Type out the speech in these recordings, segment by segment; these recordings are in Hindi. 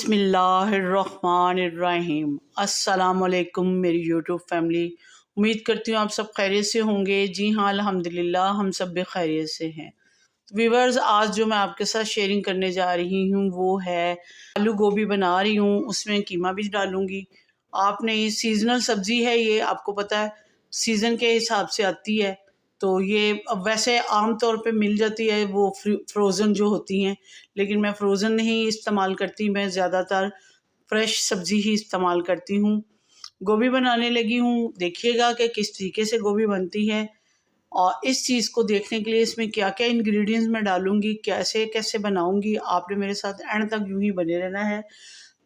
बिस्मिल्लाहिर्रहमानिर्रहीम। अस्सलामुअलैकुम मेरी यूट्यूब फैमिली। उम्मीद करती हूँ आप सब खैरियत से होंगे। जी हाँ, अल्हम्दुलिल्लाह हम सब भी खैरियत से हैं। व्यूवर्स, आज जो मैं आपके साथ शेयरिंग करने जा रही हूँ वो है आलू गोभी बना रही हूँ, उसमें कीमा भी डालूँगी। आपने ये सीजनल सब्ज़ी है, ये आपको पता है सीज़न के हिसाब से आती है। तो ये अब वैसे आम तौर पे मिल जाती है वो फ्रोज़न जो होती हैं, लेकिन मैं फ्रोज़न नहीं इस्तेमाल करती, मैं ज़्यादातर फ्रेश सब्ज़ी ही इस्तेमाल करती हूँ। गोभी बनाने लगी हूँ, देखिएगा कि किस तरीके से गोभी बनती है और इस चीज़ को देखने के लिए इसमें क्या-क्या इंग्रेडिएंट्स मैं डालूँगी, कैसे-कैसे बनाऊँगी, आपने मेरे साथ एंड तक यूँ ही बने रहना है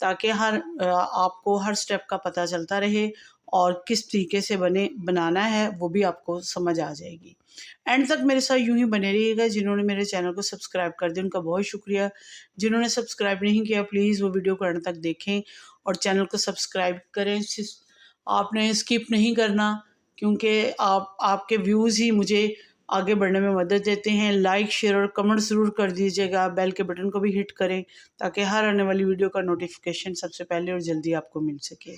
ताकि आपको हर स्टेप का पता चलता रहे और किस तरीके से बनाना है वो भी आपको समझ आ जाएगी। एंड तक मेरे साथ यूँ ही बने रहिएगा। जिन्होंने मेरे चैनल को सब्सक्राइब कर दिया उनका बहुत शुक्रिया। जिन्होंने सब्सक्राइब नहीं किया प्लीज़ वो वीडियो को एंड तक देखें और चैनल को सब्सक्राइब करें। आपने स्किप नहीं करना क्योंकि आपके व्यूज़ ही मुझे आगे बढ़ने में मदद देते हैं। लाइक, शेयर और कमेंट ज़रूर कर दीजिएगा। बेल के बटन को भी हिट करें ताकि हर आने वाली वीडियो का नोटिफिकेशन सबसे पहले और जल्दी आपको मिल सके।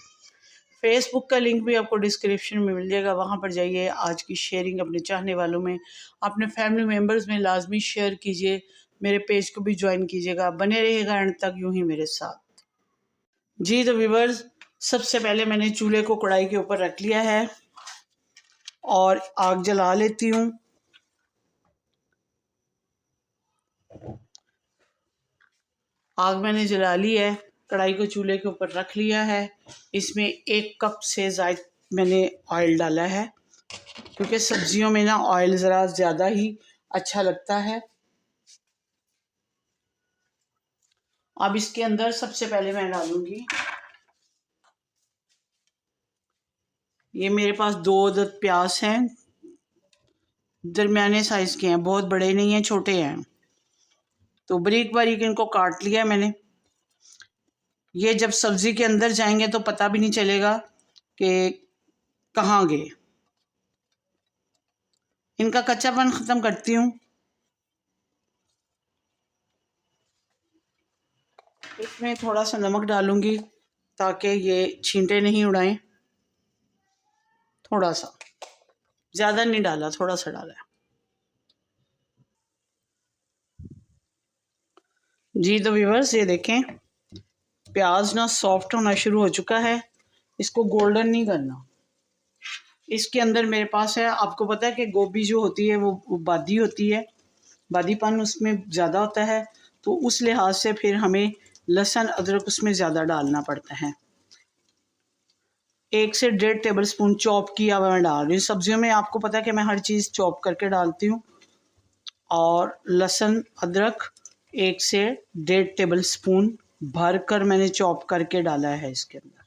फेसबुक का लिंक भी आपको डिस्क्रिप्शन में मिल जाएगा, वहाँ पर जाइए। आज की शेयरिंग अपने चाहने वालों में, अपने फैमिली मेम्बर्स में लाजमी शेयर कीजिए। मेरे पेज को भी ज्वाइन कीजिएगा। बने रहिएगा एंड तक यूँ ही मेरे साथ। जी तो व्यूवर्स, सबसे पहले मैंने चूल्हे को कढ़ाई के ऊपर रख लिया है और आग जला लेती हूँ। आग मैंने जला ली है, कढ़ाई को चूल्हे के ऊपर रख लिया है। इसमें 1 कप से ज़ायद मैंने ऑयल डाला है क्योंकि सब्जियों में ना ऑयल ज़रा ज़्यादा ही अच्छा लगता है। अब इसके अंदर सबसे पहले मैं डालूंगी, ये मेरे पास 2 अदद प्याज हैं, दरमियाने साइज़ के हैं, बहुत बड़े नहीं हैं, छोटे हैं। तो बारीक बारीक इनको काट लिया मैंने। ये जब सब्ज़ी के अंदर जाएंगे तो पता भी नहीं चलेगा कि कहाँ गए। इनका कच्चापन ख़त्म करती हूँ। इसमें थोड़ा सा नमक डालूंगी ताकि ये छींटे नहीं उड़ाएं। थोड़ा सा, ज़्यादा नहीं डाला, थोड़ा सा डाला है। जी तो व्यूअर्स, ये देखें प्याज ना सॉफ्ट होना शुरू हो चुका है। इसको गोल्डन नहीं करना। इसके अंदर मेरे पास है, आपको पता है कि गोभी जो होती है वो बादी होती है, बादीपन उसमें ज़्यादा होता है, तो उस लिहाज से फिर हमें लहसुन अदरक उसमें ज़्यादा डालना पड़ता है। 1 से 1.5 टेबल स्पून चॉप किया हुआ मैं डाल रही हूँ। सब्जियों में आपको पता है कि मैं हर चीज़ चॉप करके डालती हूँ। और लहसुन अदरक 1 से 1.5 टेबल स्पून भर कर मैंने चॉप करके डाला है इसके अंदर।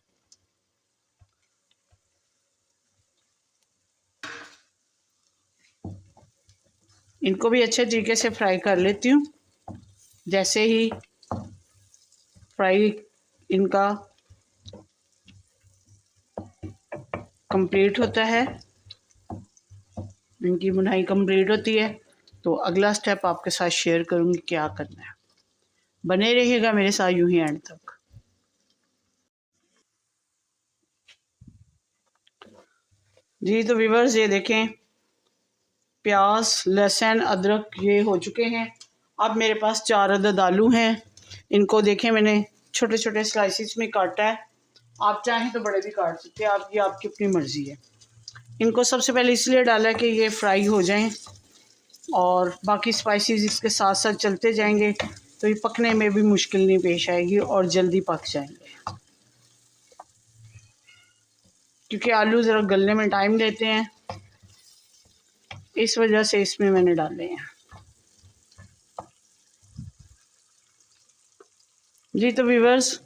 इनको भी अच्छे तरीके से फ्राई कर लेती हूँ। जैसे ही फ्राई इनका कंप्लीट होता है, इनकी बुनाई कंप्लीट होती है, तो अगला स्टेप आपके साथ शेयर करूँगी क्या करना है। बने रहिएगा मेरे साथ यूं ही एंड तक। जी तो व्यूअर्स, ये देखें प्याज, लहसुन, अदरक ये हो चुके हैं। अब मेरे पास 4 अदद आलू हैं। इनको देखें मैंने छोटे छोटे स्लाइसिस में काटा है। आप चाहें तो बड़े भी काट सकते हैं, ये आपकी अपनी मर्ज़ी है। इनको सबसे पहले इसलिए डाला कि ये फ्राई हो जाएं और बाकी स्पाइसेस इसके साथ साथ चलते जाएंगे तो ये पकने में भी मुश्किल नहीं पेश आएगी और जल्दी पक जाएंगे। क्योंकि आलू ज़रा गलने में टाइम लेते हैं, इस वजह से इसमें मैंने डाले हैं। जी तो व्यूअर्स,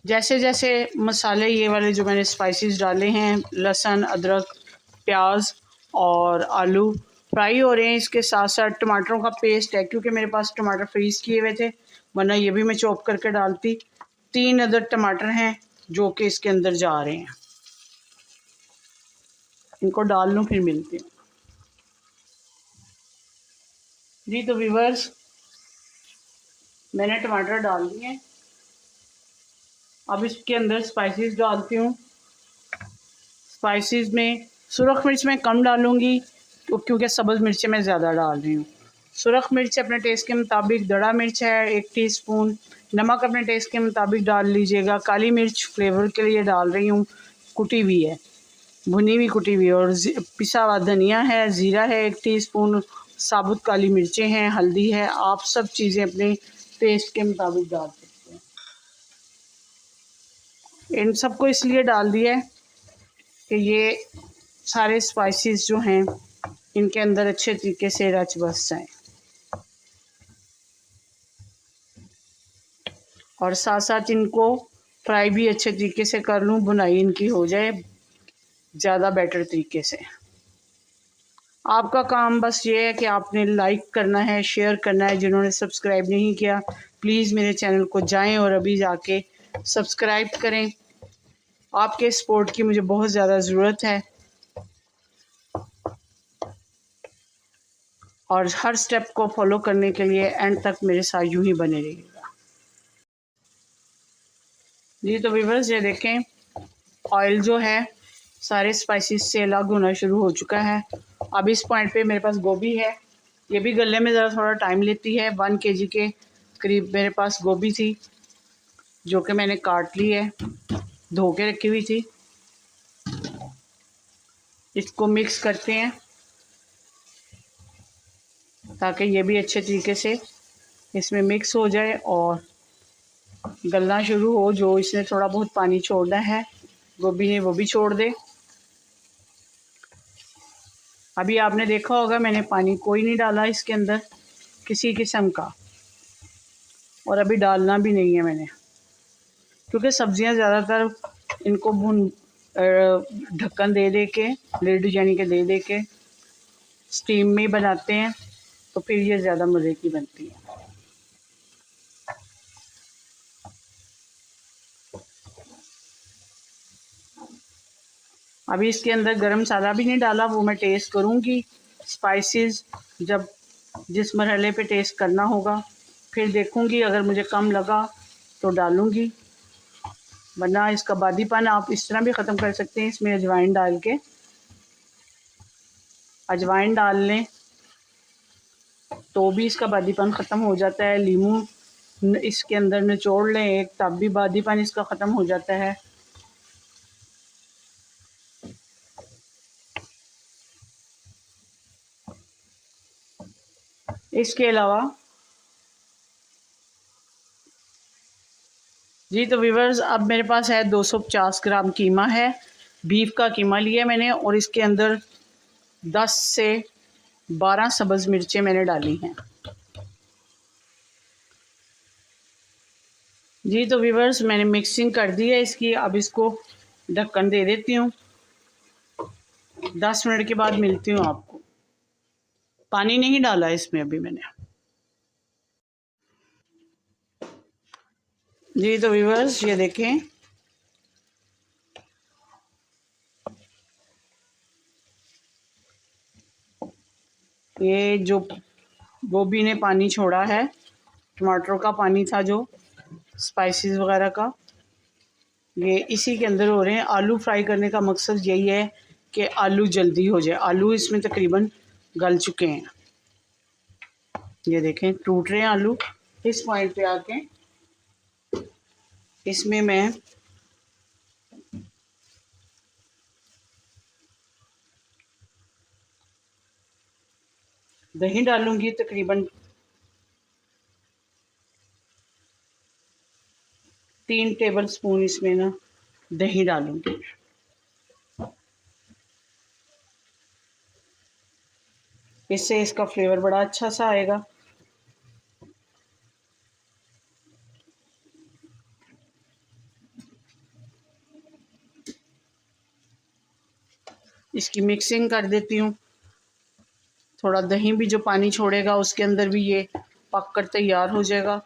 जैसे जैसे मसाले ये वाले जो मैंने स्पाइसेस डाले हैं, लहसुन, अदरक, प्याज और आलू फ्राई हो रहे हैं, इसके साथ साथ टमाटरों का पेस्ट है क्योंकि मेरे पास टमाटर फ्रीज़ किए हुए थे, वरना ये भी मैं चॉप करके डालती। 3 अदद टमाटर हैं जो कि इसके अंदर जा रहे हैं। इनको डाल लूँ फिर मिलते हैं। जी तो व्यूअर्स, मैंने टमाटर डाल दिए। अब इसके अंदर स्पाइसेस डालती हूँ। स्पाइसेस में सुरख मिर्च मैं कम डालूँगी क्योंकि सब्ज़ मिर्चें मैं ज़्यादा डाल रही हूँ। सुरख मिर्च अपने टेस्ट के मुताबिक, दड़ा मिर्च है 1 टीस्पून, नमक अपने टेस्ट के मुताबिक डाल लीजिएगा। काली मिर्च फ्लेवर के लिए डाल रही हूँ, कुटी हुई है, भुनी हुई कुटी हुई। और पिसा हुआ धनिया है, ज़ीरा है 1 टीस्पून, साबुत काली मिर्चें हैं, हल्दी है। आप सब चीज़ें अपने टेस्ट के मुताबिक डाल सकते हैं। इन सबको इसलिए डाल दिया है कि ये सारे स्पाइसेस जो हैं इनके अंदर अच्छे तरीके से रच बस जाएँ, और साथ साथ इनको फ्राई भी अच्छे तरीके से कर लूँ, भुनाई इनकी हो जाए ज़्यादा बेटर तरीके से। आपका काम बस ये है कि आपने लाइक करना है, शेयर करना है। जिन्होंने सब्सक्राइब नहीं किया प्लीज़ मेरे चैनल को जाएं और अभी जाके सब्सक्राइब करें। आपके सपोर्ट की मुझे बहुत ज़्यादा ज़रूरत है, और हर स्टेप को फॉलो करने के लिए एंड तक मेरे साथ यूं ही बने रहिएगा। जी तो व्यूअर्स ये देखें, ऑयल जो है सारे स्पाइसेस से अलग होना शुरू हो चुका है। अब इस पॉइंट पे मेरे पास गोभी है, ये भी गलने में ज़रा थोड़ा टाइम लेती है। 1 केजी के करीब मेरे पास गोभी थी जो कि मैंने काट ली है, धो के रखी हुई थी। इसको मिक्स करते हैं ताकि ये भी अच्छे तरीके से इसमें मिक्स हो जाए और गलना शुरू हो। जो इसने थोड़ा बहुत पानी छोड़ना है गोभी ने वो भी छोड़ दे। अभी आपने देखा होगा मैंने पानी कोई नहीं डाला इसके अंदर किसी किस्म का, और अभी डालना भी नहीं है मैंने, क्योंकि सब्जियां ज़्यादातर इनको ढक्कन दे दे के, लिड यानी कि दे के स्टीम में बनाते हैं तो फिर ये ज़्यादा मज़े की बनती है। अभी इसके अंदर गरम मसाला भी नहीं डाला, वो मैं टेस्ट करूँगी स्पाइसेस जब जिस मरहले पे टेस्ट करना होगा, फिर देखूँगी। अगर मुझे कम लगा तो डालूँगी, वरना इसका बादीपन आप इस तरह भी ख़त्म कर सकते हैं। इसमें अजवाइन डाल के, अजवाइन डाल लें तो भी इसका बादीपन ख़त्म हो जाता है। लीमू इसके अंदर निचोड़ लें एक, तब भी बादीपन इसका ख़त्म हो जाता है। इसके अलावा जी तो व्यूअर्स अब मेरे पास है 250 ग्राम कीमा है, बीफ का कीमा लिया मैंने, और इसके अंदर 10 से 12 सब्ज़ मिर्चें मैंने डाली हैं। जी तो व्यूअर्स मैंने मिक्सिंग कर दी है इसकी, अब इसको ढक्कन दे देती हूँ। 10 मिनट के बाद मिलती हूँ आपको। पानी नहीं डाला इसमें अभी मैंने। जी तो व्यूअर्स ये देखें, ये जो गोभी ने पानी छोड़ा है, टमाटरों का पानी था जो स्पाइसेस वगैरह का, ये इसी के अंदर हो रहे हैं। आलू फ्राई करने का मकसद यही है कि आलू जल्दी हो जाए। आलू इसमें तकरीबन गल चुके हैं, ये देखें टूट रहे हैं आलू। इस पॉइंट पे आके इसमें मैं दही डालूंगी, तकरीबन 3 टेबल स्पून इसमें ना दही डालूंगी। इससे इसका फ्लेवर बड़ा अच्छा सा आएगा। इसकी मिक्सिंग कर देती हूँ। थोड़ा दही भी जो पानी छोड़ेगा उसके अंदर भी ये पक कर तैयार हो जाएगा।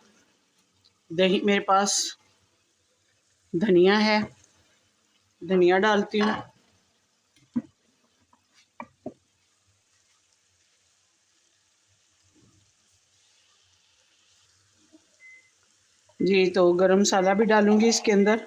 दही मेरे पास धनिया है, धनिया डालती हूँ। जी तो गरम मसाला भी डालूंगी इसके अंदर।